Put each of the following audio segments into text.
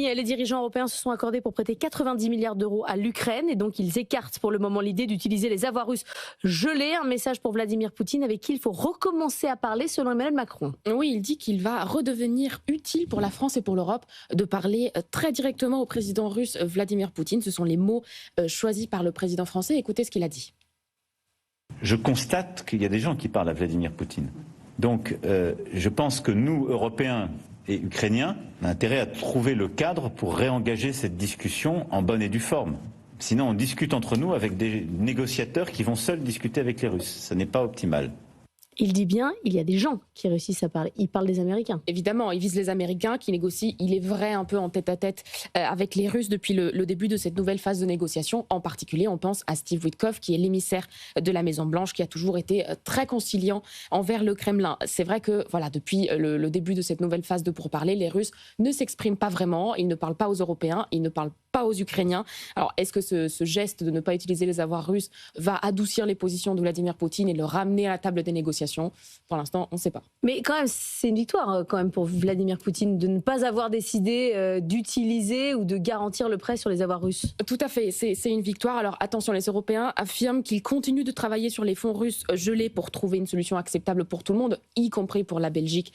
États-Unis, les dirigeants européens se sont accordés pour prêter 90 milliards d'euros à l'Ukraine et donc ils écartent pour le moment l'idée d'utiliser les avoirs russes gelés. Un message pour Vladimir Poutine avec qui il faut recommencer à parler selon Emmanuel Macron. Oui, il dit qu'il va redevenir utile pour la France et pour l'Europe de parler très directement au président russe Vladimir Poutine. Ce sont les mots choisis par le président français. Écoutez ce qu'il a dit. Je constate qu'il y a des gens qui parlent à Vladimir Poutine. Donc je pense que nous, Européens et Ukrainiens, on a intérêt à trouver le cadre pour réengager cette discussion en bonne et due forme. Sinon, on discute entre nous avec des négociateurs qui vont seuls discuter avec les Russes. Ce n'est pas optimal. Il dit bien, il y a des gens qui réussissent à parler. Il parle des Américains. Évidemment, il vise les Américains qui négocient, il est vrai, un peu en tête-à-tête avec les Russes depuis le début de cette nouvelle phase de négociation. En particulier, on pense à Steve Witkoff, qui est l'émissaire de la Maison-Blanche, qui a toujours été très conciliant envers le Kremlin. C'est vrai que voilà, depuis le début de cette nouvelle phase de pourparlers, les Russes ne s'expriment pas vraiment, ils ne parlent pas aux Européens, ils ne parlent pas aux Ukrainiens. Alors, est-ce que ce geste de ne pas utiliser les avoirs russes va adoucir les positions de Vladimir Poutine et le ramener à la table des négociations ? Pour l'instant, on ne sait pas. Mais quand même, c'est une victoire quand même pour Vladimir Poutine de ne pas avoir décidé d'utiliser ou de garantir le prêt sur les avoirs russes. Tout à fait, c'est une victoire. Alors attention, les Européens affirment qu'ils continuent de travailler sur les fonds russes gelés pour trouver une solution acceptable pour tout le monde, y compris pour la Belgique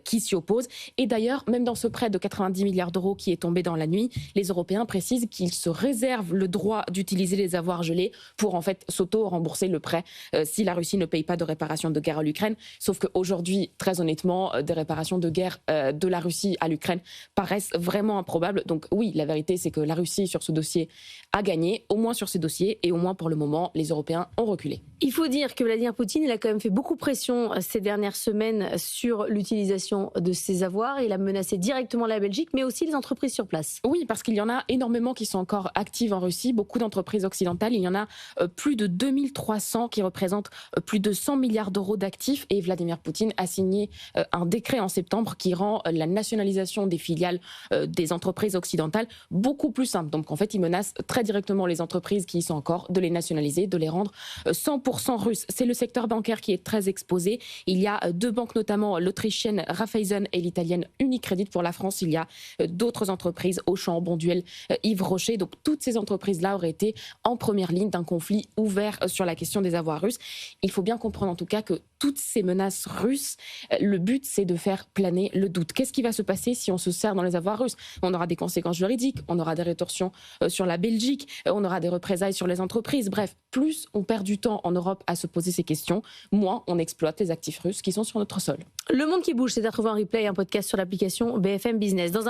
qui s'y oppose. Et d'ailleurs, même dans ce prêt de 90 milliards d'euros qui est tombé dans la nuit, les Européens précisent qu'ils se réservent le droit d'utiliser les avoirs gelés pour en fait s'auto-rembourser le prêt si la Russie ne paye pas de réparation de guerre à l'Ukraine. Sauf qu'aujourd'hui, très honnêtement, des réparations de guerre de la Russie à l'Ukraine paraissent vraiment improbables. Donc oui, la vérité, c'est que la Russie, sur ce dossier, a gagné, au moins sur ces dossiers, et au moins pour le moment, les Européens ont reculé. Il faut dire que Vladimir Poutine, il a quand même fait beaucoup pression ces dernières semaines sur l'utilisation de ces avoirs. Il a menacé directement la Belgique, mais aussi les entreprises sur place. Oui, parce qu'il y en a énormément qui sont encore actives en Russie, beaucoup d'entreprises occidentales. Il y en a plus de 2300 qui représentent plus de 100 milliards d'euros d'actifs. Et Vladimir Poutine a signé un décret en septembre qui rend la nationalisation des filiales des entreprises occidentales beaucoup plus simple. Donc en fait, il menace très directement les entreprises qui y sont encore de les nationaliser, de les rendre 100% russes. C'est le secteur bancaire qui est très exposé. Il y a deux banques, notamment l'autrichienne Raiffeisen et l'italienne Unicredit. Pour la France, il y a d'autres entreprises, Auchan, Bonduelle, Yves Rocher. Donc toutes ces entreprises-là auraient été en première ligne d'un conflit ouvert sur la question des avoirs russes. Il faut bien comprendre en tout cas que toutes ces menaces russes, le but c'est de faire planer le doute. Qu'est-ce qui va se passer si on se serre dans les avoirs russes ? On aura des conséquences juridiques, on aura des rétorsions sur la Belgique, on aura des représailles sur les entreprises. Bref, plus on perd du temps en Europe à se poser ces questions, moins on exploite les actifs russes qui sont sur notre sol. Le monde qui bouge, c'est à trouver en replay, un podcast sur l'application BFM Business.